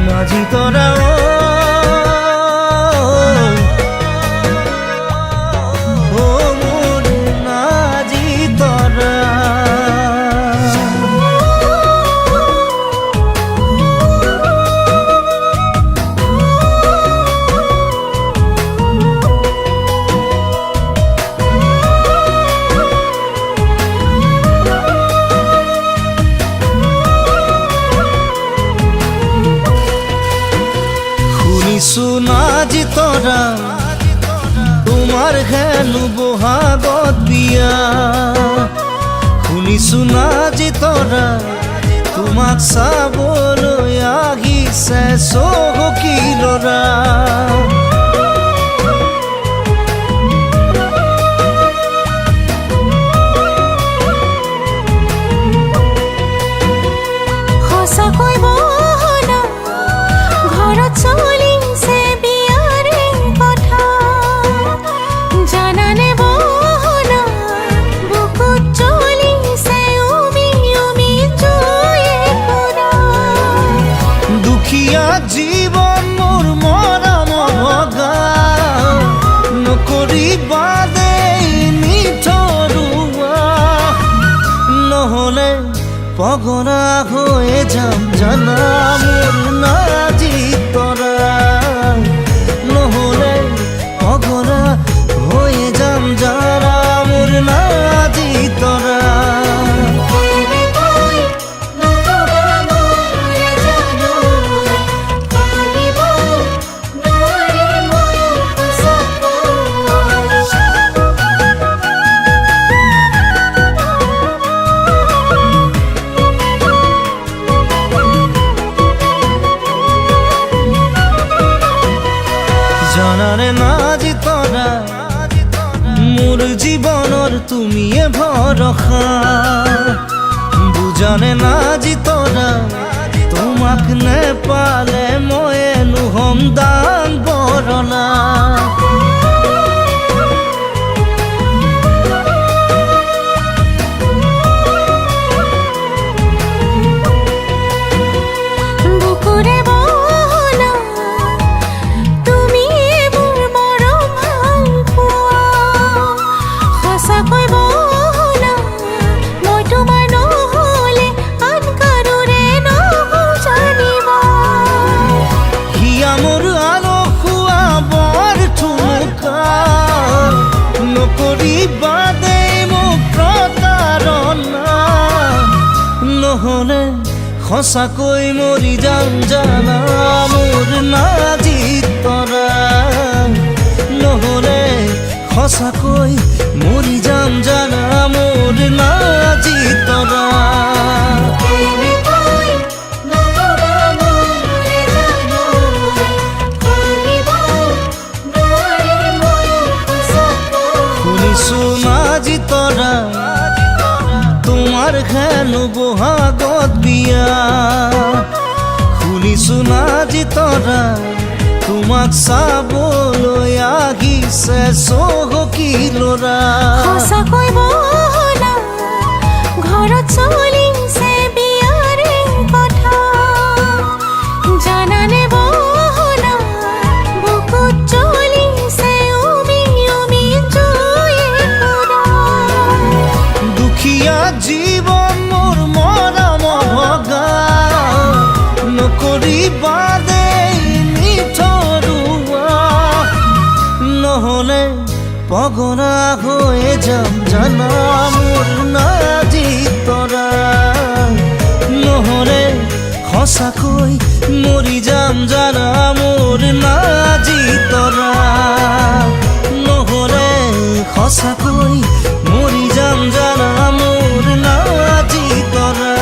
মাঝি তোরা ও মোর মাঝি তোরা শুনাজি তোরা তোমার হেনু বহাগত বিয়া শুনিছো নাজি তোরা তোমাক চাবলৈ আহিছে চহকী ল'ৰা সঁচাকৈ বহনা ঘৰত চলিছে বিয়াৰে কথা জানানে বহনা বুকুত চলিছে উমি উমি জুয়ে পুৰা দুখীয়া জীৱন মোৰ মৰম ভগা নকৰিবা দেই নিঠৰুৱা নহ'লে পগৰা হৈয়ে যাম জানা মোৰ নাজি তৰা নহ'লে পগৰা হৈয়ে যাম জানা মোৰ নাজি তৰা জানানে নাজি তৰা মোৰ জীৱনৰ তুমিয়ে ভৰসা বুজানে নাজি তৰা তোমাক নেপালে মইনো হম দান বৰলা বুকুৰে বহনা তুমি মোৰ মৰম ভাল পোৱা সঁচাকৈ বহনা মই তোমাৰ নহ'লে আন কাৰোৰে নজানিবা হিয়া মোৰ আলসুৱা বৰ ঠুমকা নকৰিবা দেই মোক প্ৰতাৰণা নহ'লে সঁচাকৈ মৰি যাম জানা মোৰ নাজি তৰা নহ'লে সঁচাকৈ মৰি যাম জানা মোৰ নাজি তৰা শুনিছো নাজি তৰা তোমাৰ হেনু বহাগত বিয়া শুনিছো নাজি তৰা তোমাক চাবলৈ আহিছে চহকী ল'ৰা সঁচাকৈ বহনা ঘৰত চলিছে বিয়াৰে কথা জানানে বহনা বুকুত চলিছে উমি উমি জুয়ে পুৰা দুখীয়া জীৱন মোৰ মৰম ভগা নকৰিবা দেই নিঠৰুৱা নহ'লে পগৰা হৈয়ে যাম জানা মোৰ নাজি তৰা নহ'লে সঁচাকৈ মৰি যাম জানা মোৰ নাজি তৰা নহ'লে সঁচাকৈ মৰি যাম জানা মোৰ নাজি তৰা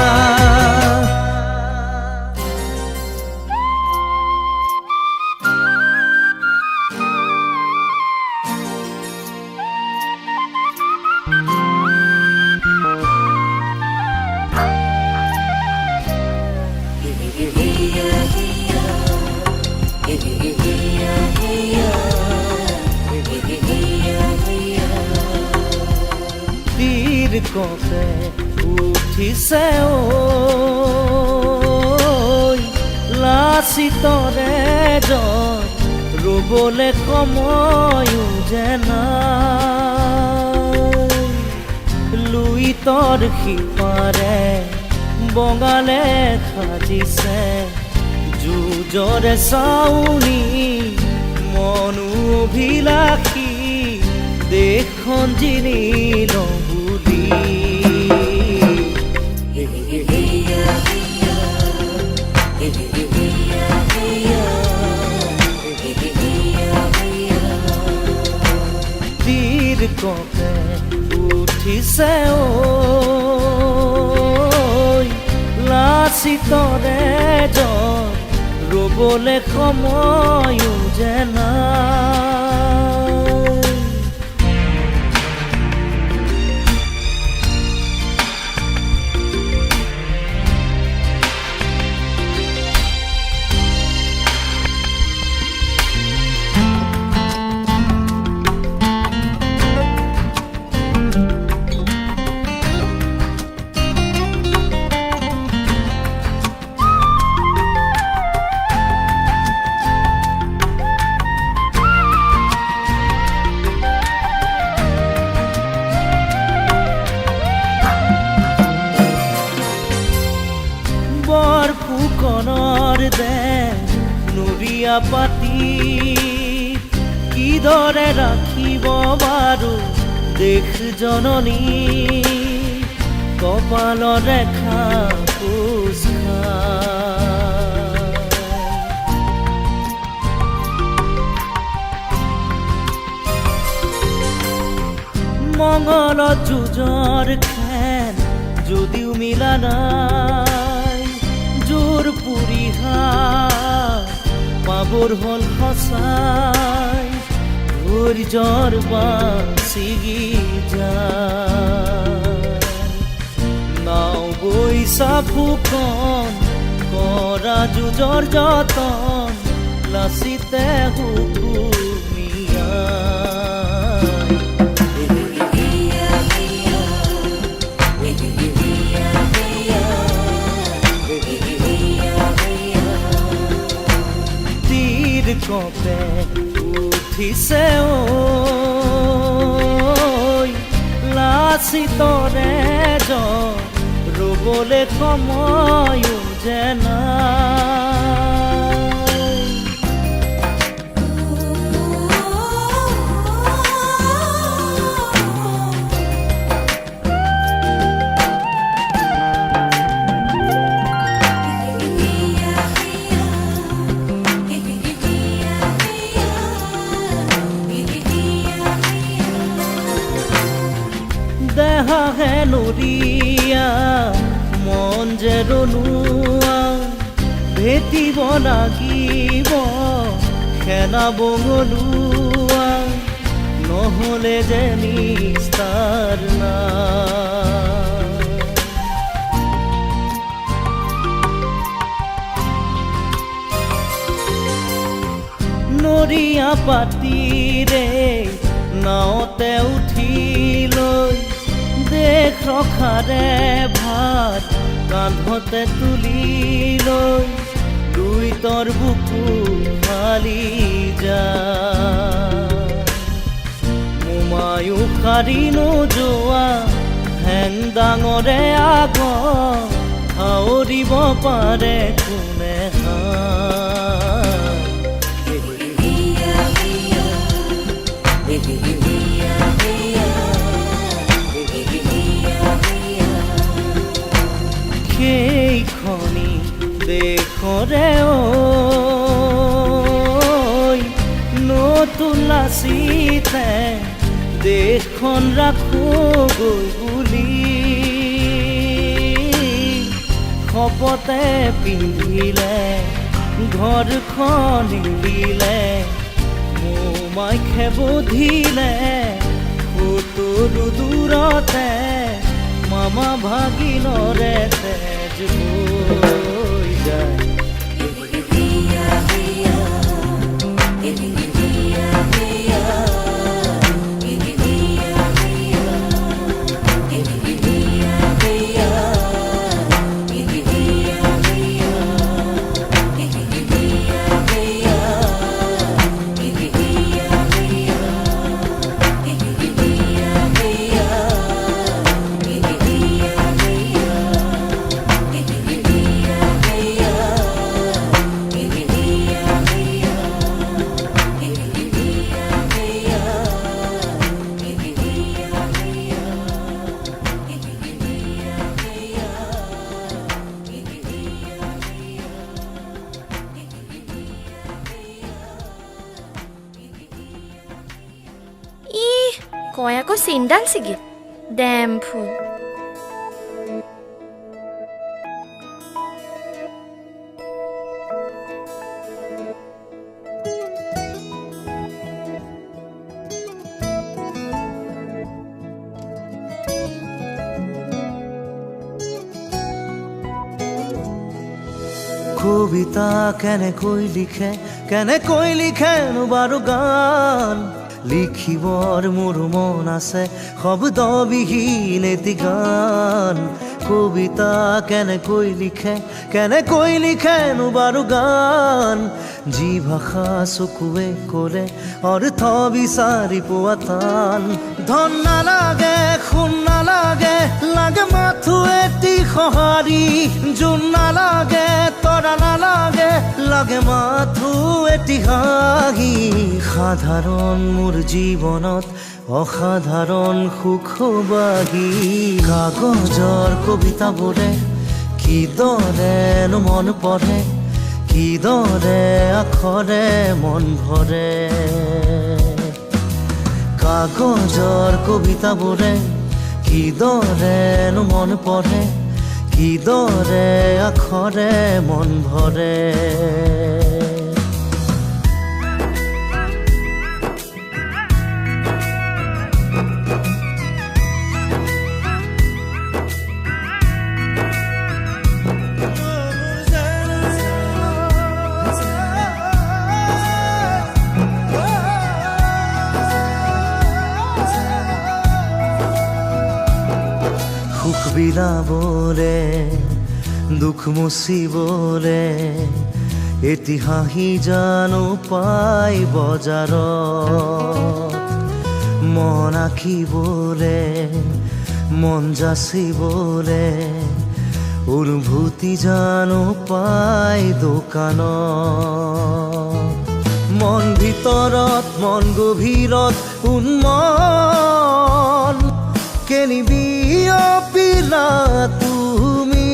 কপে উঠিছে লাচিতৰে জন ৰুবলে সময়ো যে নাই লুইতৰ সিপাৰে বঙালে সাজিছে যুঁজৰে চাউনি মনো অভিলাষী দেশখন জিনি লওঁ বুলি তীৰ কপে উঠিছে লাচিতৰে জন ৰুবলে সময়ো যে নাই ফুকনৰ দে নুৰিয়া পাতি কিদৰে ৰাখিব বাৰু দেশ জননী কপালৰ ৰেখা কোচ মঙ্গলত যুঁজৰ খেল যদিও মিলা নাই জোৰ পুৰিহা পাবৰ হ'ল সঁচাই ধৈৰ্যৰ বাছিগি যায় নাও বৈছা ফুকন কৰা যুঁজৰ যতন লাচিতে কপে উঠিছে লাচিতৰে জন ৰুবলে সময়ো যে নাই দেহাহে নৰিয়া মন যে ৰণুৱা ভেটিব লাগিব সেনা বঙলুৱা নহ'লে যে নিস্তাৰ নাই নৰিয়া পাতিৰে নাওতে উঠি লৈ দেশ ৰখাৰে ভাত কান্ধতে তুলি লৈ লুইতৰ বুকু ফালি যায় মোমায়ো সাৰি নোযোৱা হেং ডাঙৰে আগত আউৰিব পাৰে কোনে সেইখনি দেশৰে নতুন লাচিতে দেশখন ৰাখোগৈ বুলি শপতে পিন্ধিলে ঘৰখন এৰিলে মোমাই খেবধিলে সুতৰু দূৰতে মামা ভাগিনৰে তেজ বৈ যায় কয় আকৌ চিনডাল ছিগি ডেম ফুল কবিতা কেনেকৈ লিখেনো বাৰু গান লিখিবৰ মোৰ মন আছে শব্দবিহীন এটি গান কবিতা কেনেকৈ লিখেনো বাৰু গান যি ভাষা চকুৱে ক'লে অৰ্থ বিচাৰি পোৱা টান ধন নালাগে সোণ নালাগে লাগে মাথো এটি সঁহাৰি জোন নালাগে তৰা নালাগে লাগে মাথো এটি হাঁহি সাধাৰণ মোৰ জীৱনত অসাধাৰণ সুখবাহী কাগজৰ কবিতাবোৰে কিদৰেনো মন পঢ়ে কিদৰে আখৰে মন ভৰে কাগজৰ কবিতাবোৰে কিদৰেনো মন পঢ়ে কিদৰে আখৰে মন ভৰে সুখ বিলাবলে দুখ মুচিবলে এটি হাঁহি জানো পাই বজাৰত মন আঁকিবলে মন যাচিবলে অনুভূতি জানো পাই দোকানত মন ভিতৰত মন গভীৰত উন্মন কেনিবি অপিলা তুমি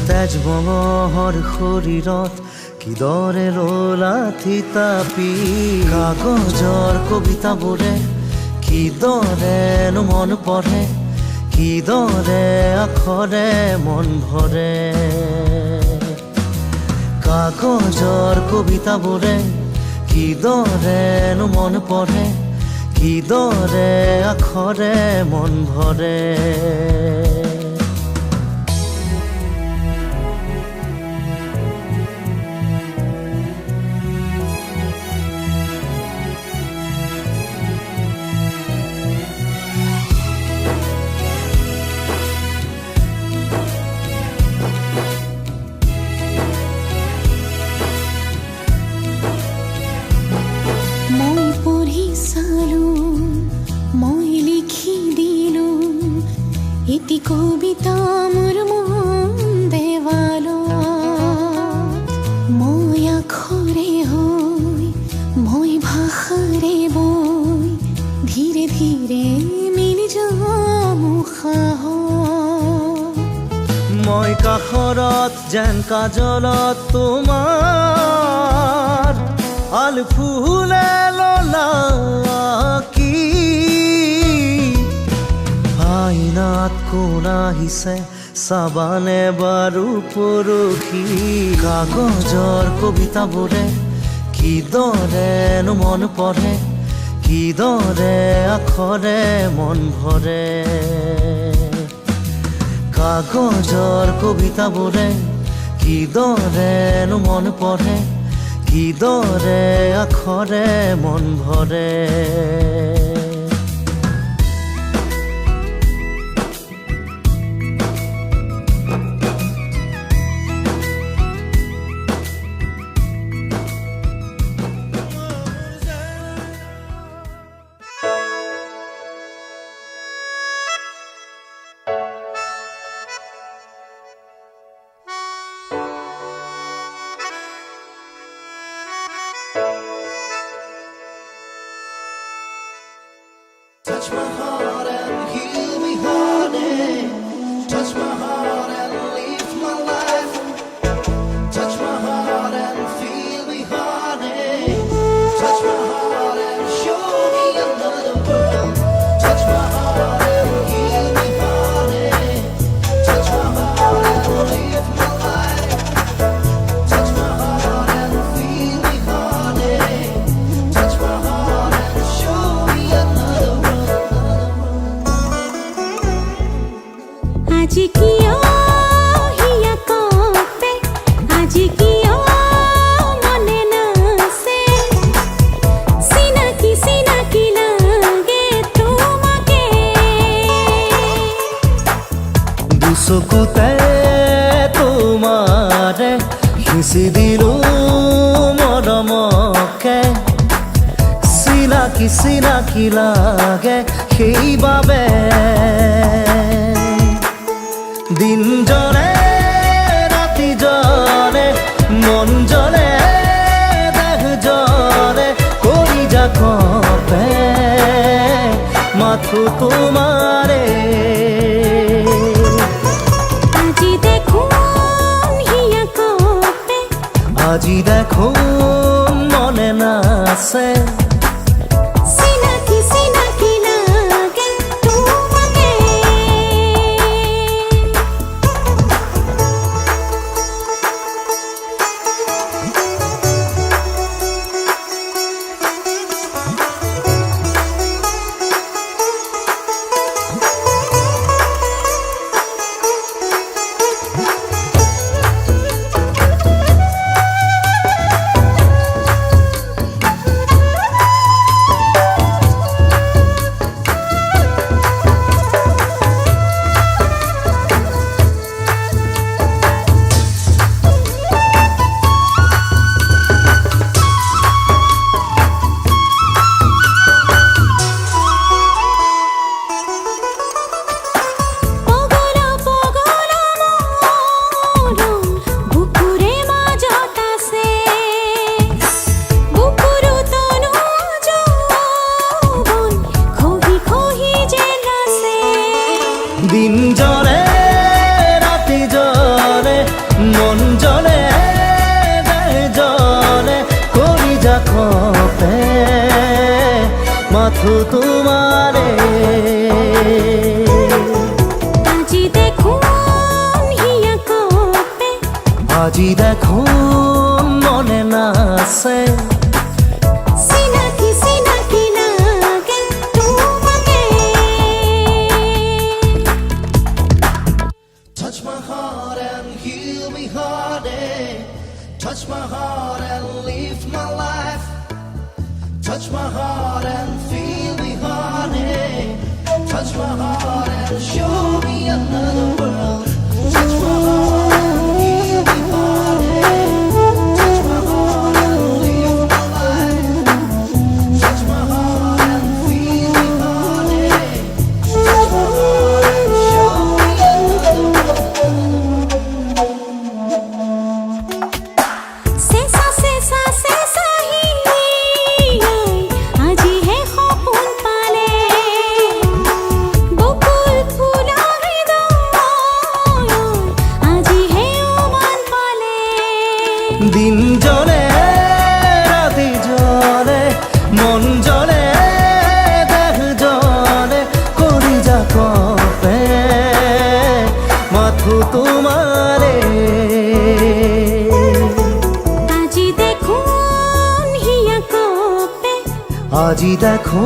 তেজ বঙহৰ শৰীৰত কিদৰে ৰলা থিতাপি কাগজৰ কবিতাবোৰে কিদৰেনো মন পঢ়ে কিদৰে আখৰে মন ভৰে কাগজৰ কবিতাবোৰে কিদৰেনো মন পঢ়ে কিদৰে আখৰে মন ভৰে এটি কবিতা মোৰ মন দেৱালত মই আখৰে হৈ মই ভাষাৰে বৈ ধীৰে ধীৰে মিলি যাম উশাহত মই কাষৰত যেন কাজলত তোমাৰ আল ফুলে ললা কি আইনাত কোন আহিছে চাবানে বাৰু পৰখি কাগজৰ কবিতাবোৰে কিদৰেনো মন পঢ়ে কিদৰে আখৰে মন ভৰে কাগজৰ কবিতাবোৰে কিদৰেনো মন পঢ়ে কিদৰে আখৰে মন ভৰে किया हिया कोपे आज किया मने ना से सीना की लागे तुमके দুচকুতে তোমাৰে সিঁচি দিলো মৰমকে চিনাকি লাগে সেইবাবে দিন জলে ৰাতি জলে মন জলে দেহ জলে কৰি যা কপে মাথো তোমাৰে আজি দেখুন হিয়া কোপে আজি দেখো মনে নাছে सीना की लागे तुमके দিন জলে রাতি জলে মন জলে দেহ জলে করি যা কপে মাথো তোমারে আজি দেখুন হিয়া কোপে আজি দেখো মনে নাছে सीना की लागे तुमके Touch my heart and heal me heartache. Touch my heart and live my life. Touch my heart and feel me heartache. Touch my heart and show me another world. Touch my heart and heal me heartache. Touch my heart and live my life. Touch my heart and feel me heartache. Touch my heart and show me another world. सेसा ही আজি হে সপোন পালে বকুল ফুলা হৃদয় আজি হে উমান পালে দিন জলে রাতি জলে মন জলে দেহ জলে করি যা কপে মাথো তোমারে আজি দেখুন হিয়া কোপে আজি দেখো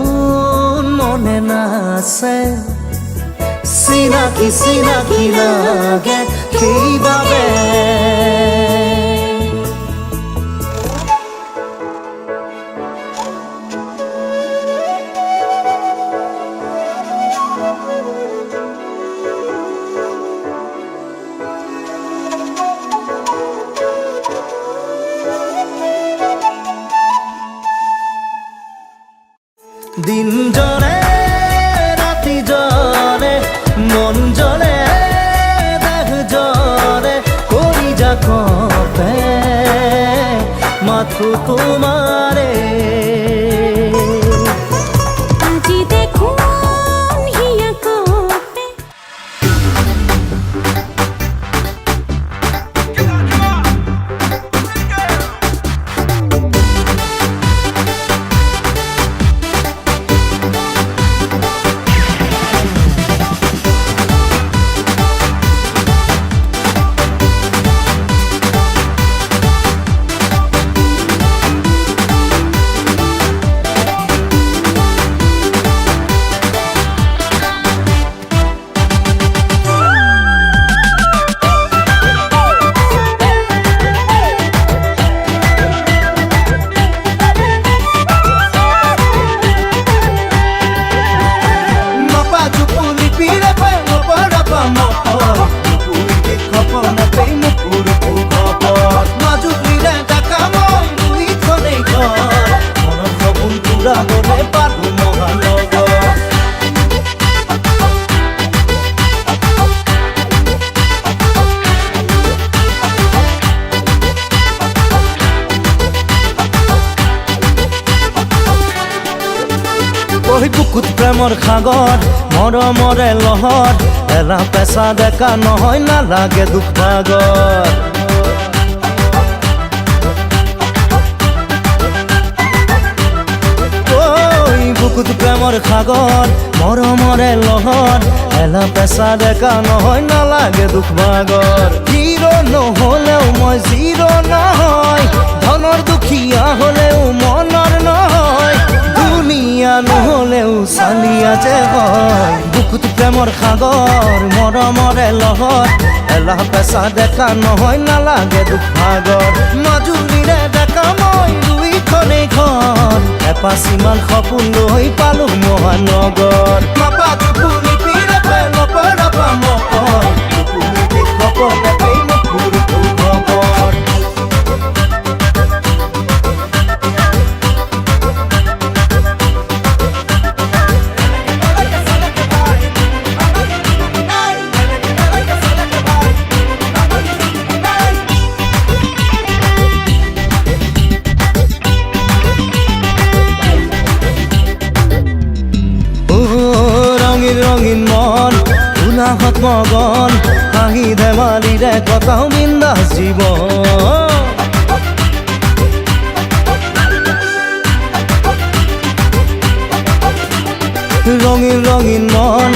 মনে নাছে চিনাকি লাগে সেইবাবে দিন জলে রাতি জলে মন জলে দেহ জলে করি যা কপে মাথো তোমারে আজি দেখুন হিয়া কোপে প্ৰেমৰ সাগৰ মৰমৰে লহৰ এৰা পেচা ডেকা নহয় নালাগে দুখ ভাগৰ বুকুত প্ৰেমৰ সাগৰ মৰমৰে লহৰ এলা পেচা ডেকা নহয় নালাগে দুখ ভাগৰ হিৰো নহলেও মই জিৰো নহয় ধনৰ দুখীয়া হলেও মনৰ নহয় দুনিয়া নহলেও চালিয়া যে হয় বুকুত প্ৰেমৰ সাগৰ মৰমৰে লহৰ এলা পেচা ডেকা নহয় নালাগে দুখ ভাগৰ মাজুলীৰে ডেকা মই দুইখনে ঘৰ এপাচিমান সপোন লৈ পালো মহানগৰ মাপা জুপুলি পিৰে নপৰাপা মকৰ জুপুলি খবৰ নেপেই মুখুৰ খবৰ ৰঙীন মন উলাহত মগন হাঁহি ধেমালিৰে কটাও বিন্দাস জীৱন ৰঙীন মন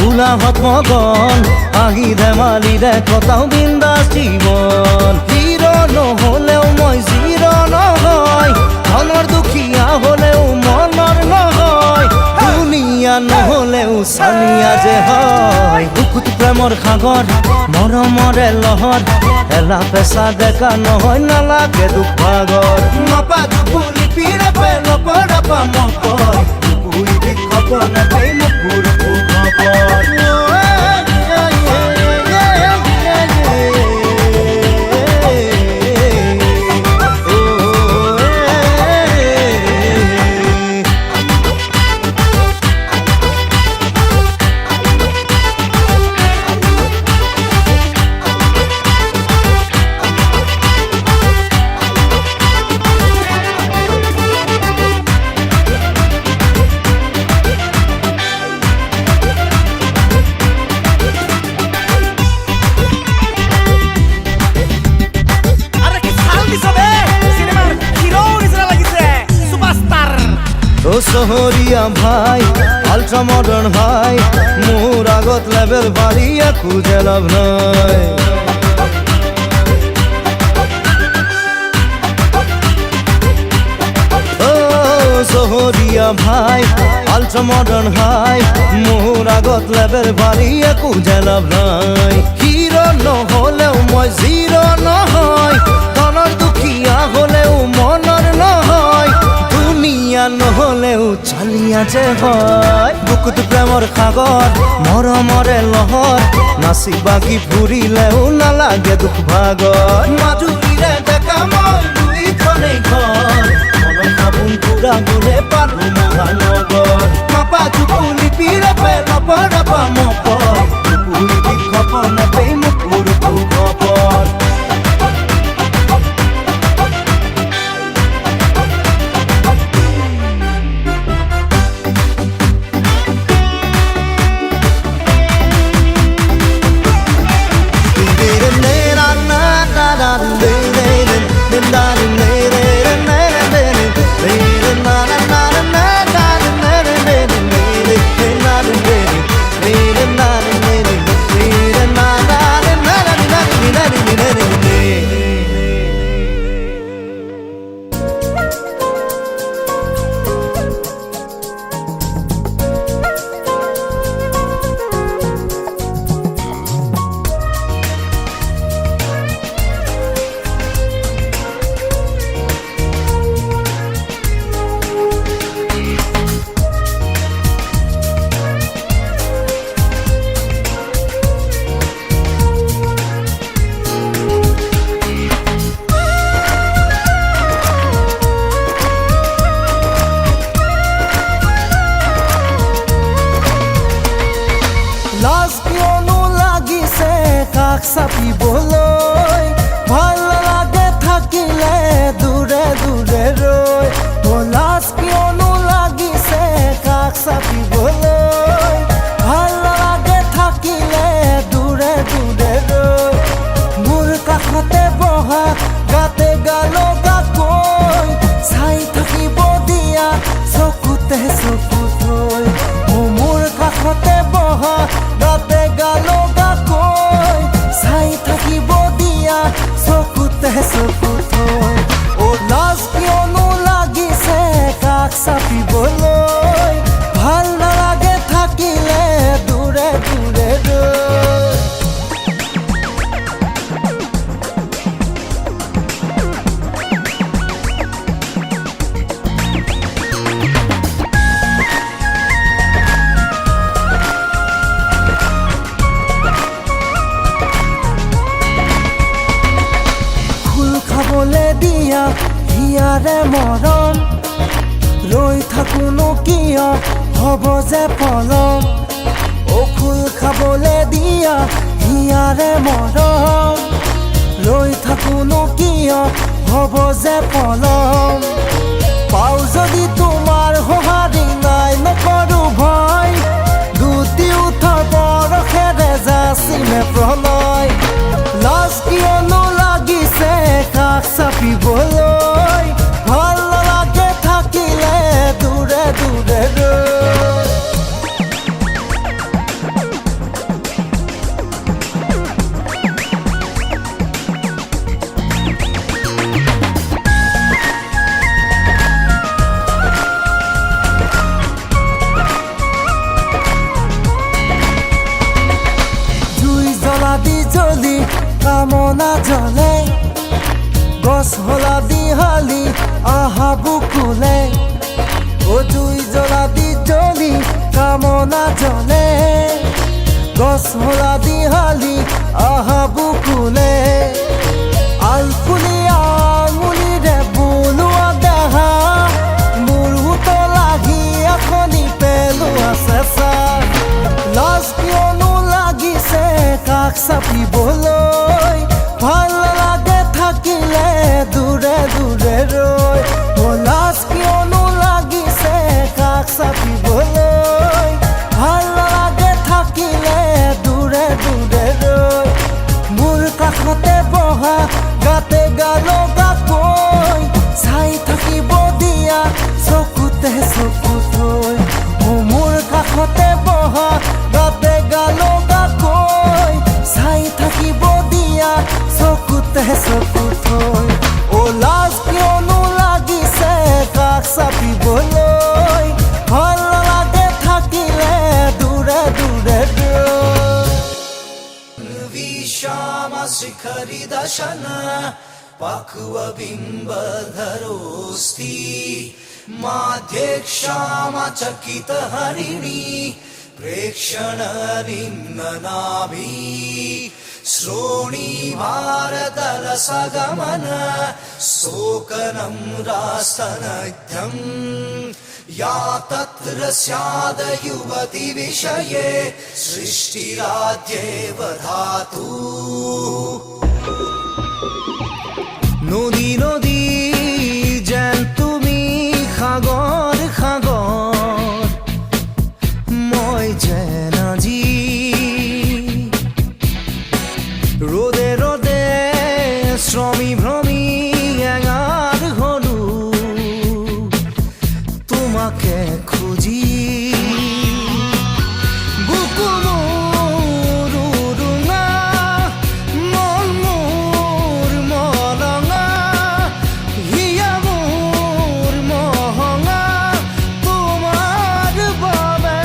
উলাহত মগন হাঁহি ধেমালিৰে কটাও বিন্দাস জীৱন হিৰো নহলেও মই জিৰো নহয় ধনৰ দুখীয়া হলেও মনৰ নহয় দুনিয়া নহলেও চালিয়া যে হয় বুকুত প্ৰেমৰ সাগৰ মৰমৰে লহৰ এলা পেচা ডেকা নহয় নালাগে দুখ ভাগৰ মাপা জুপুলি পিৰে নপৰাপা মকৰ জুপুলি খবৰ নেপেই মুখুৰ খবৰ চহৰীয়া ভাই আল্ট্ৰা মডাৰ্ণ ভাই মোৰ আগত লেভেল বাঢ়িয়ে খুজে লাভ নাই চহৰীয়া ভাই আল্ট্ৰা মডাৰ্ণ ভাই মোৰ আগত লেভেল বাঢ়িয়ে খুজে লাভ নাই হিৰো নহলেও মই জিৰো নহয় ধনৰ দুখীয়া হলেও মনৰ নহয় দুনিয়া নহলেও চালিয়া যে হয় বুকুত প্ৰেমৰ সাগৰ মৰমৰে লহৰ নাচি বাগি ফুৰিলেও নালাগে দুখ ভাগৰ মাজুলীৰে ডেকা মই দুইখনে ঘৰ মনৰ সপোন পুৰা গলে পালো মহানগৰ মাপা জুপুলি পিৰে নপৰাপা মকৰ জুপুলি খবৰ নেপেই মুখুৰ খবৰ কাষ চাপিবলৈ ভাল লাগে থাকিলে দূৰে দূৰে ৰৈ লাজ কিয়নো লাগিছে কাষ চাপিবলৈ দিয়া হিয়াৰে মৰম ৰৈ থাকোনো কিয় হ'ব যে পলম অখুল খাবলে দিয়া হিয়াৰে মৰম ৰৈ থাকোনো কিয় হ'ব যে পলম পাও যদি তোমাৰ সঁহাৰি নাই নকৰো ভয় দুটি উঠৰ বৰষেৰে যাচিলে প্ৰণয় লাজ কিয়নো লাগিছে কাষ চাপিবলৈ ভাল নালাগে থাকিলে দূৰে দূৰে ৰৈ জ্বলি কামনা জ্বলে গছ হলা দি হালি আহা বুকুলে ও জুই জ্বলা দি জ্বলি কামনা জ্বলে গছ হলা দি হালি আহা বুকুলে আলফুলি আঙুলিৰে বোলোৱা দেহা মোৰ উত লাগি আখনি পেলোৱা চেঁচা লাজ কিয়নো লাগিছে কাষ চাপিবলৈ ভাল নালাগে থাকিলে দূৰে দূৰে ৰৈ লাজ কিয়নো লাগিছে কাষ চাপিবলৈ ভাল নালাগে থাকিলে দূৰে দূৰে ৰৈ মোৰ কাষতে বহা গাতে গালগা কৈ চাই থাকিব দিয়া চকুতে চকু থৈ মোৰ কাষতে বহা গাতে গালগা কৈ চাই থাকিব দিয়া চকুতে চকু থৈ লাজ কিয়নো লাগিছে কাষ চাপিবলৈ ভাল নালাগে থাকিলে দূৰে দূৰে विश्वामशिखरि दशन पक्वबिम्बधरोऽस्ति माध्यक्षामचकितहरिणी प्रेक्षणनिम्ननाभि श्रोणी भारतरसगमन शोकनं रास्तनध्यम् या तत्र स्याद युवति विषये सृष्टिराद्येव धातु নদী নদী যেন তুমি সাগৰ সাগৰ মই যেন আজি ৰ'দে ৰ'দে শ্ৰমী ভ্ৰমী এঙাৰ হলো তোমাকে খুঁজি বুকু মোৰ উৰুঙা মন মোৰ মলঙা হিয়া মোৰ মহঙা তোমাৰ বাবে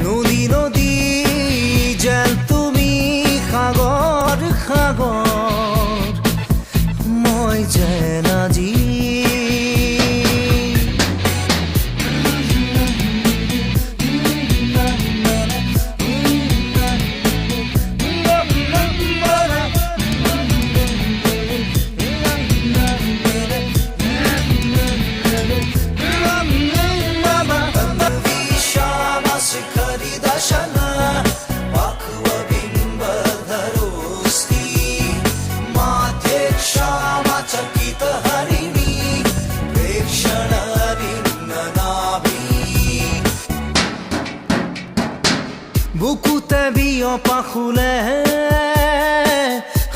নদী নদী যেন তুমি সাগৰ সাগৰ মই যেন আজি विश्वामशिखरि दशन पक्वबिम्बधरोऽस्ति माध्यक्षामचकितहरिणी प्रेक्षणनिम्ननाभि বুকুতে বিয়পা খুলে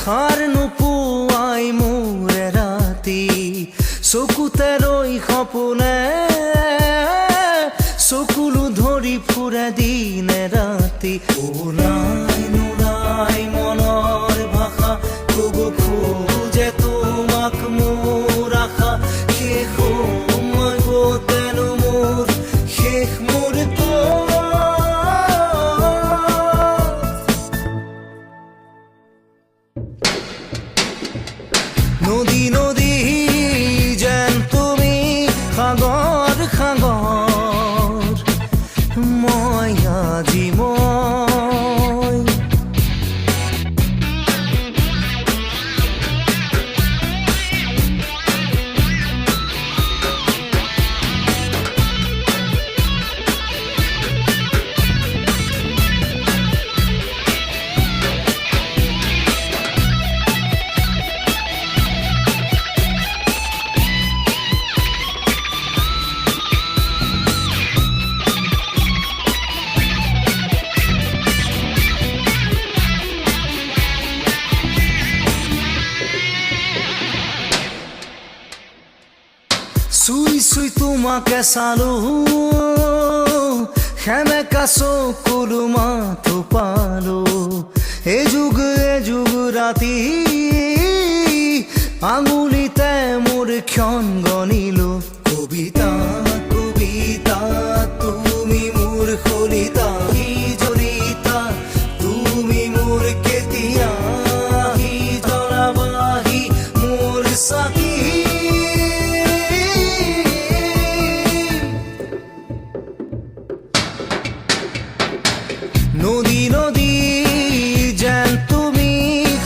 সাৰ নোপোৱাই মোৰে ৰাতি চকুতে ৰৈ সপোনে চকুলো ধৰি ফুৰে দিনে ৰাতি ওলাই নোলাই মনৰ ভাষা কব খোজে তোমাক মোৰ আশা শেষ সময় গোটেনো মোৰ শেষ মোৰ নদী নদী যেন তুমি সাগৰ সাগৰ মই আজি মই চুই চুই তোমাকে চালো সেমেকা চকুলো মাথো পালো এযুগ ৰাতি আঙুলিতে মোৰ ক্ষণ গণিলো কবিতা কবিতা তুমি মোৰ শলিতা সি জড়িতা তুমি মোৰ কেতিয়া সি জনাবাহি মোৰ চাকি নদী নদী যেন তুমি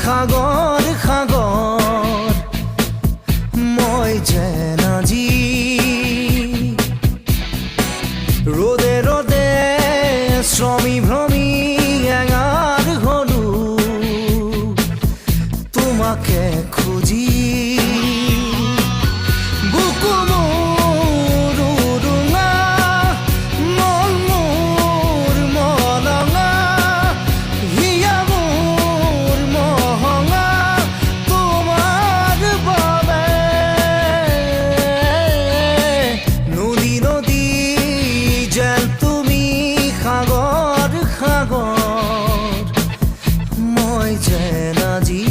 সাগৰ সাগৰ মই যেন আজি ৰ'দে ৰ'দে শ্ৰমী ভ্ৰমী এঙাৰ হলো তোমাকে খুঁজি বুকু মোৰ উৰুঙা মন মোৰ মলঙা হিয়া মোৰ মহঙা তোমাৰ বাবে নদী নদী যেন তুমি সাগৰ সাগৰ মই যেন আজি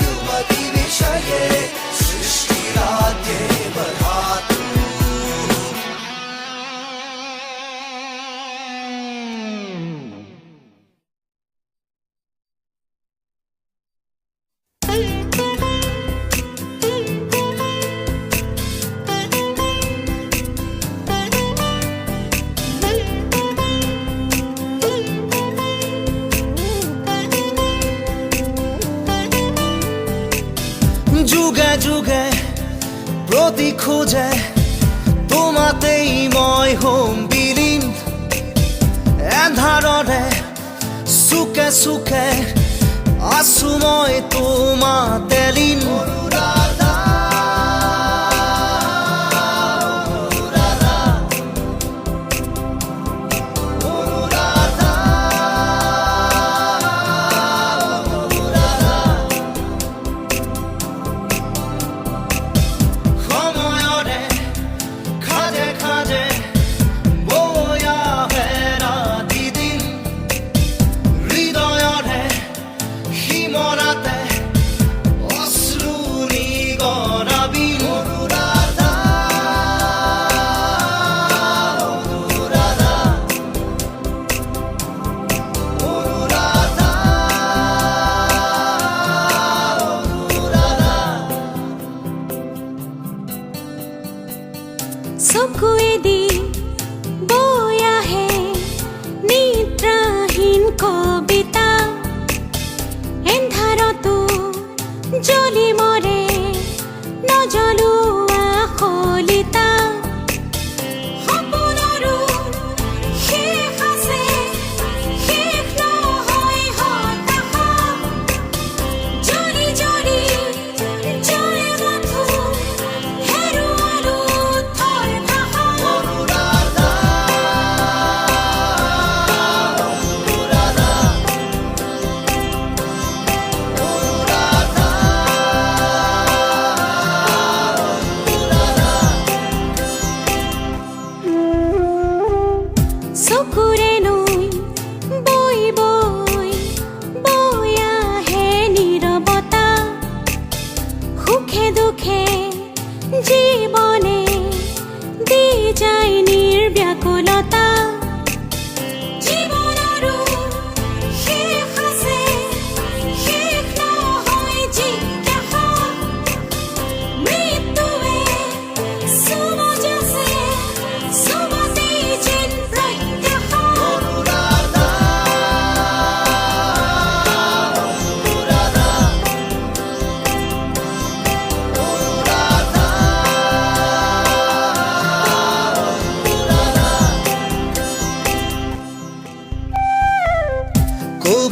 युवती विषये सृष्टिराध्ये बधातु যুগে যুগে প্ৰতি খোজে তোমাতেই মই হোম বিলীন এন্ধাৰৰে চুকে চুকে আছো মই তোমাতে লীন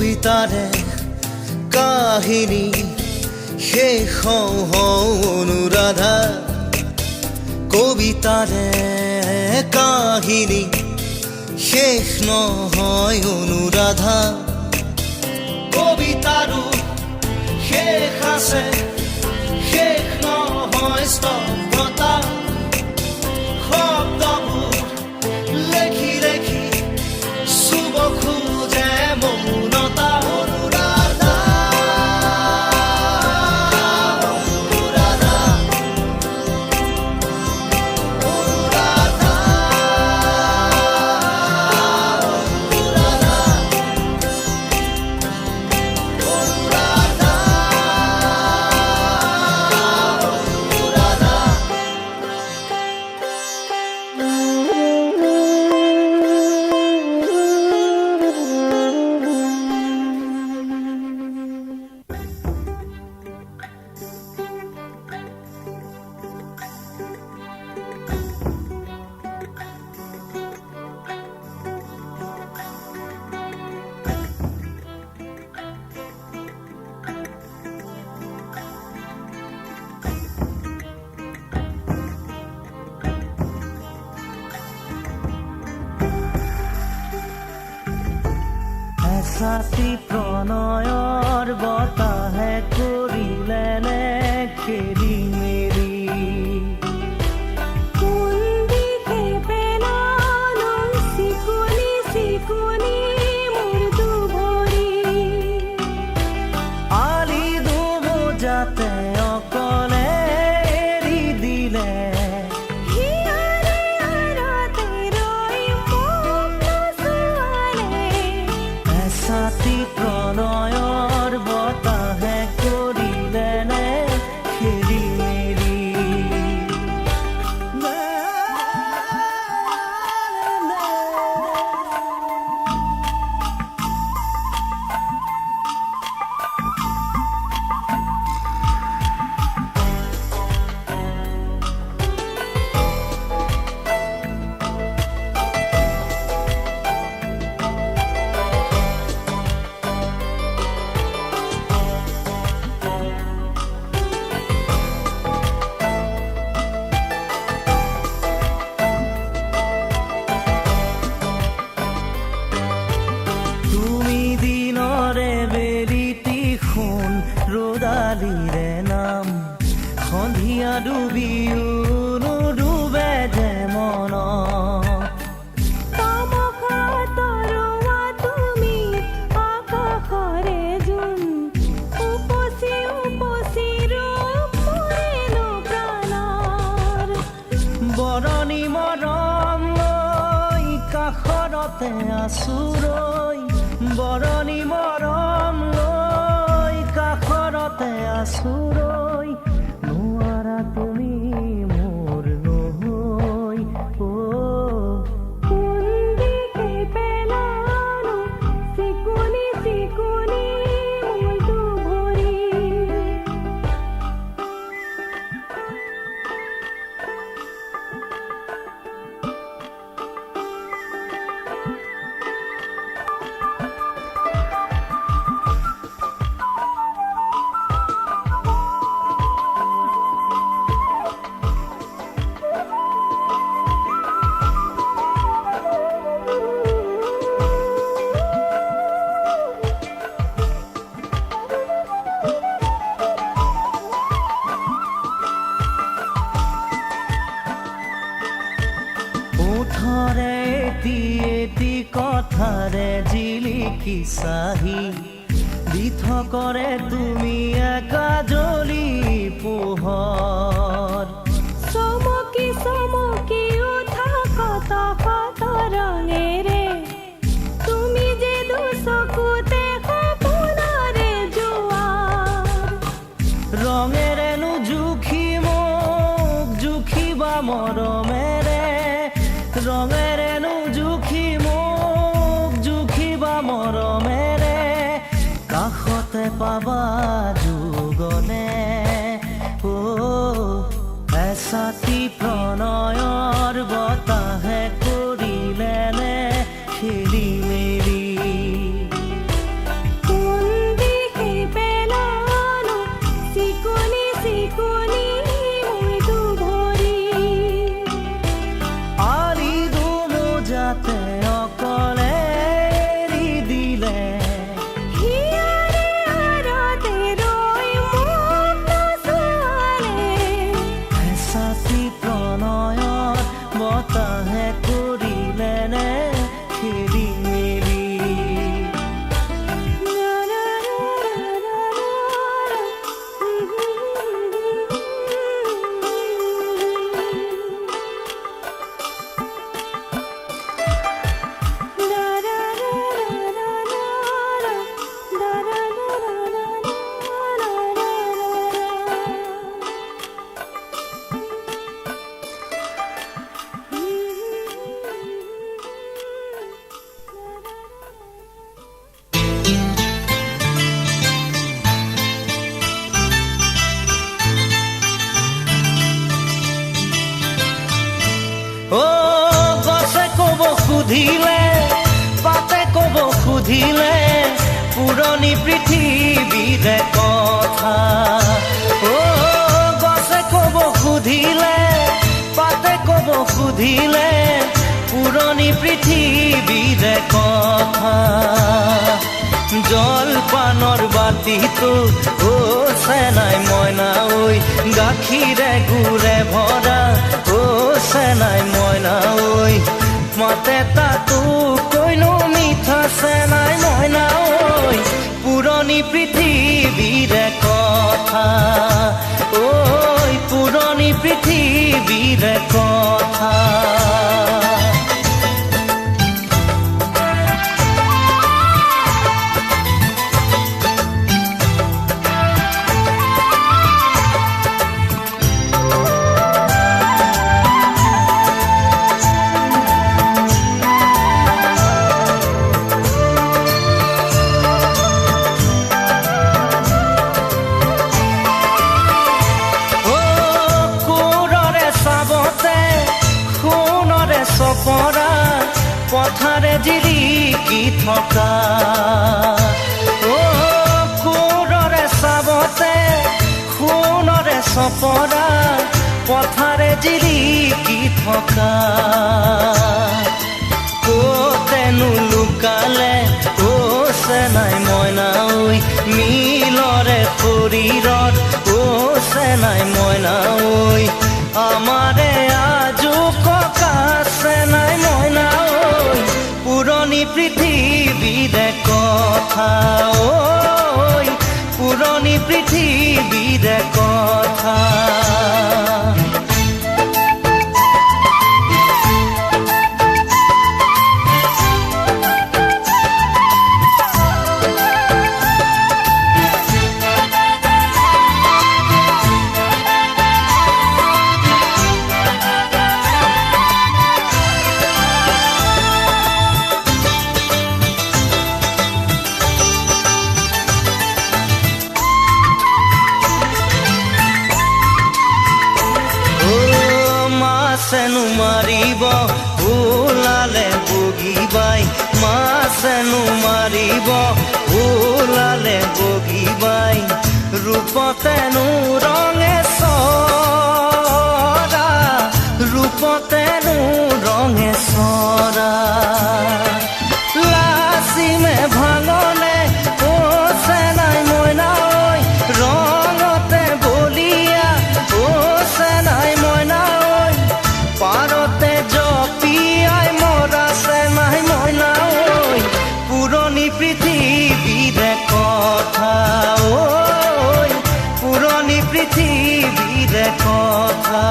কবিতাৰে কাহিনী শেষ হওঁ হওঁ অনুৰাধা কবিতাৰে কাহিনী শেষ নহয় অনুৰাধা কবিতাৰো শেষ আছে শেষ নহয় স্তব্ধতা শব্দবোৰ লেখি লেখি চুব খোজে মৌনতা অনুৰাধা অনুৰাধা অনুৰাধা এছাতি প্ৰণয়ৰ বতাহে কৰিলে নে খেলি মেলি কোন দিশে পেলালো চিকুনি চিকুনি মোৰ দুভৰি আলি দুমোজাতে অকলে এৰি দিলে হিয়াৰে আৰতে ৰৈ মোক নচুৱালে এছাতি প্ৰণয়ৰ বতাহে কৰিলে নে খেলি মেলি তুমি দিনৰে বেলিটি সোণ ৰ'দালিৰে নাম সন্ধিয়া ডুবিও নুডুবে যে মনত তমকা তৰোৱা তুমি আকাশৰে জোন উপচি উপচি ৰূপ মৰিলো প্ৰাণৰ বৰণি মৰম লৈ কাষৰতে আছুৰৈ বৰণি মৰম লৈ কাষৰতে আছুৰৈ নোৱাৰা তুমি মোৰ নহৈ কোন দিশে পেলালো চিকুনি চিকুনি মোৰ দুভৰি ওঠৰে এটি এটি কথাৰে জিলিকি চাহি দি থকৰে তুমি একাজলি পোহৰ চমকি চমকি উঠা কত কত ৰঙেৰে তুমি যে দুচকুতে সপোনৰে জোৱাৰ ৰঙেৰেনো জুখি মোক জুখিবা মৰমেৰে ৰঙেৰেনো জুখি মোক জুখিবা মৰমেৰে কাষতে পাবা যুগনে এছাতি প্ৰণয়ৰ বতাহে কৰিলে নে খেলি মেলি সুধিলে পুৰণি পৃথিৱীৰে কথা গছে ক'ব সুধিলে পাতে ক'ব সুধিলে পুৰণি পৃথিৱীৰে কথা জলপানৰ বাতিটো চেনাই মইনা ঐ গাখীৰে গুৰে ভৰা চেনাই মইনা ঐ মাতে তাতো কৈনো মিঠা চেনাই মইনা ঐ পুৰণি পৃথিৱীৰে কথা ঐ পুৰণি পৃথিৱীৰে কথা পৰা পথাৰে জিলিকি থকা কোৰৰে চাবতে সোণৰে চপৰা পথাৰে জিলিকি থকা ক'তেনো লুকালে চেনাই মইনা ঐ মিলৰে শৰীৰত চেনাই মইনা ঐ আমাৰে আজো ককা চেনাই মইনা ঐ পুৰণি পৃথিৱীৰে কথা ঐ পুৰণি পৃথিৱীৰে কথা মাছেনো মাৰিব ওলালে বগী বাই মাছেনো মাৰিব ওলালে বগী বাই ৰূপতেনো ৰঙে চৰা ৰূপতেনো ৰঙে চৰা লাচিমে ভাঙনে চেনাই মইনা ঐ ৰঙতে বলিয়া চেনাই মইনা পাৰতে জপিয়াই মৰা চেনাই মইনা ঐ পুৰণি পৃথিৱীৰে কথা ঐ পুৰণি পৃথিৱীৰে কথা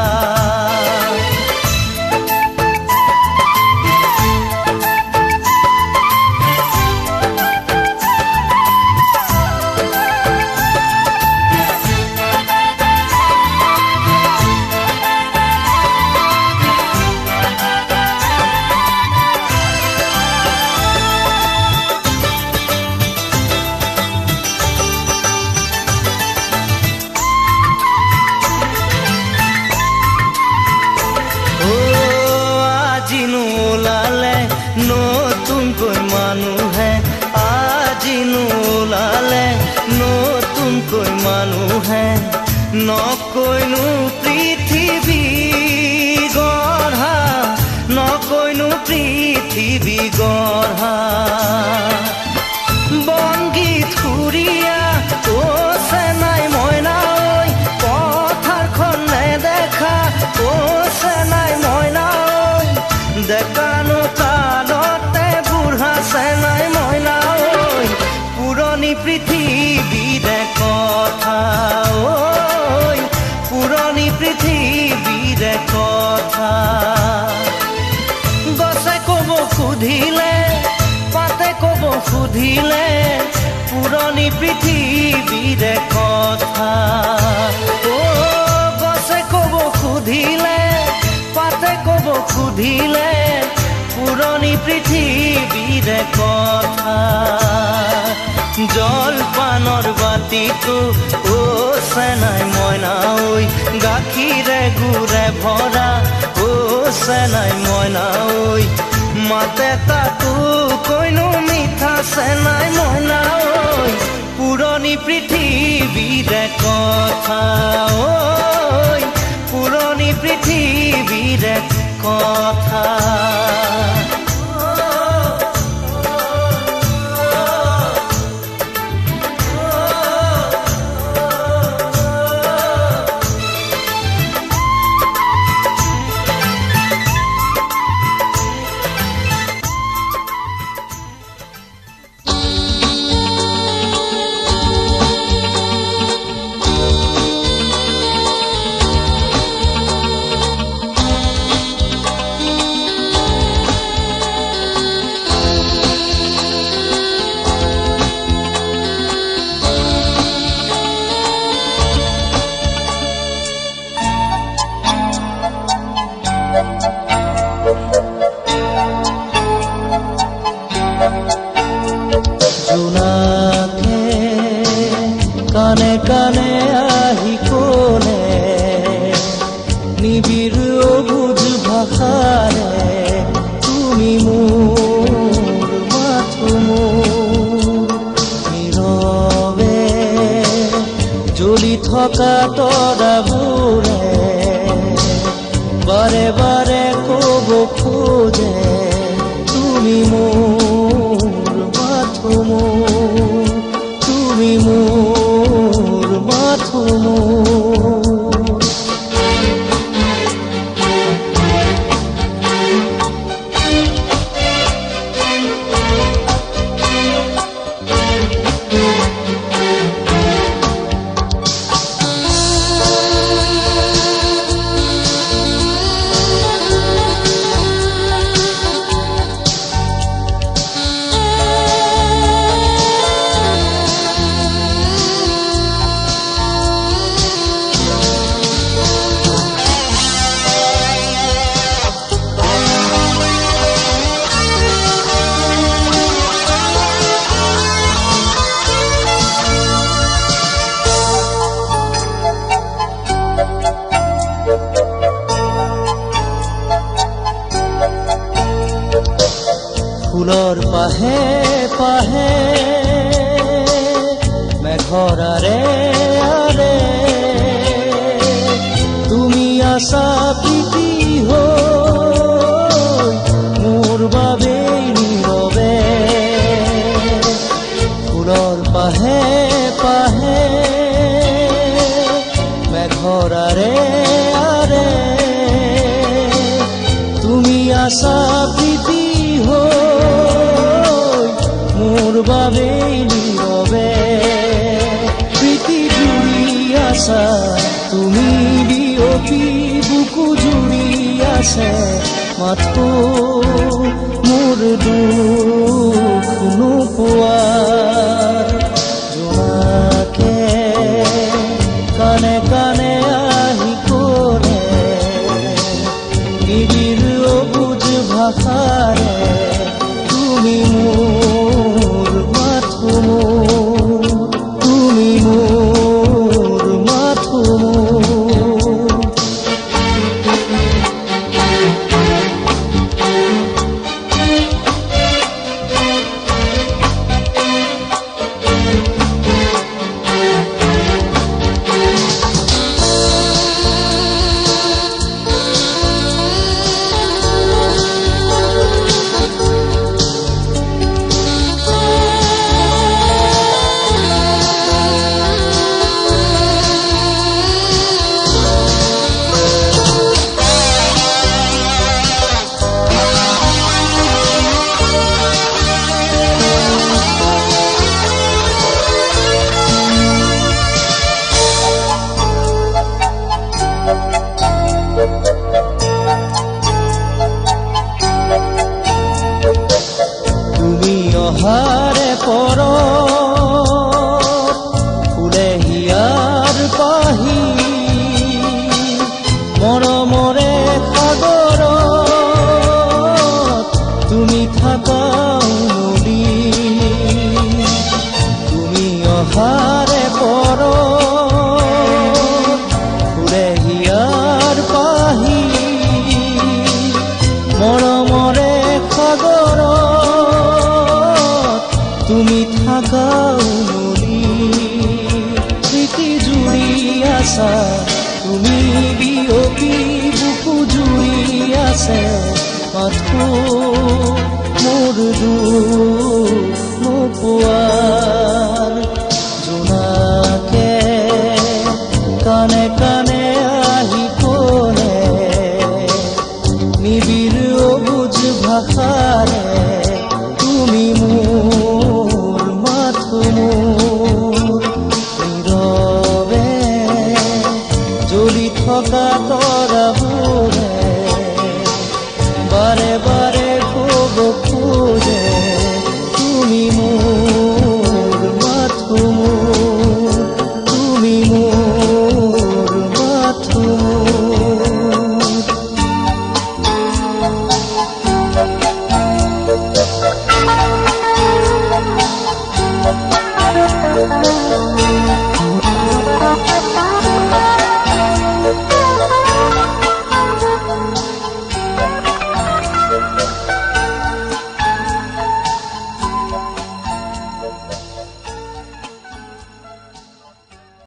নতুনকৈ মানুহে আজি নোলালে নতুনকৈ মানুহে নকৈনো পৃথিৱী গঢ়া নকৈনো পৃথিৱী গঢ়া বংগীত সুৰীয়া চেনাই মইনা ঐ পথাৰখন নেদেখা চেনাই মইনা ঐ দেখানো কালতে বুঢ়া চেনাই মইনা ঐ পুৰণি পৃথিৱীৰে কথা ঐ পুৰণি পৃথিৱীৰে কথা গছে ক'ব সুধিলে পাতে ক'ব সুধিলে পুৰণি পৃথিৱীৰে কথা গছে ক'ব সুধিলে পাতে ক'ব সুধিলে পুৰণি পৃথিৱীৰে কথা জলপানৰ বাতিটো চেনাই মইনা ঐ গাখীৰে গুৰে ভৰা চেনাই মইনা ঐ মাতে তাতো কৈনো মিঠা আছে নাই মইনা ঐ পুৰণি পৃথিৱীৰে কথা ঐ পুৰণি পৃথিৱীৰে কথা জোনাকে কানে কানে আহি কলে নিবিড় অবুঝ ভাষাৰে তুমি মোৰ মাথো মোৰ নীৰৱে জ্বলি থকা তৰাবোৰে বাৰে বাৰে ক'ব খোজে তুমি মোৰ মাথো মোৰ তুমি মোৰ মাথো মোৰ ফুলৰ পাহে পাহে মেঘৰাৰে আৰে তুমি আছা প্ৰীতি হৈ মোৰ বাবেই নীৰৱে ফুলৰ পাহে পাহে মেঘৰাৰে আৰে তুমি আছা প্ৰীতি মোৰ বাবেই নীৰৱে প্ৰীতি জুৰি আছা তুমি বিয়পি বুকু জুৰি আছে মাথো মোৰ দুখ নোপোৱাৰ জোনাকে কানে কানে আহি ক'লে নিবিড় অবুঝ ভাষাৰে তুমি মোৰ মাথো মোৰ তুমি মোৰ মাথো মোৰ অহাৰে পৰ ফুলে হিয়াৰ পাহি মৰমৰে সাগৰত তুমি থাকা নদী তুমি অহা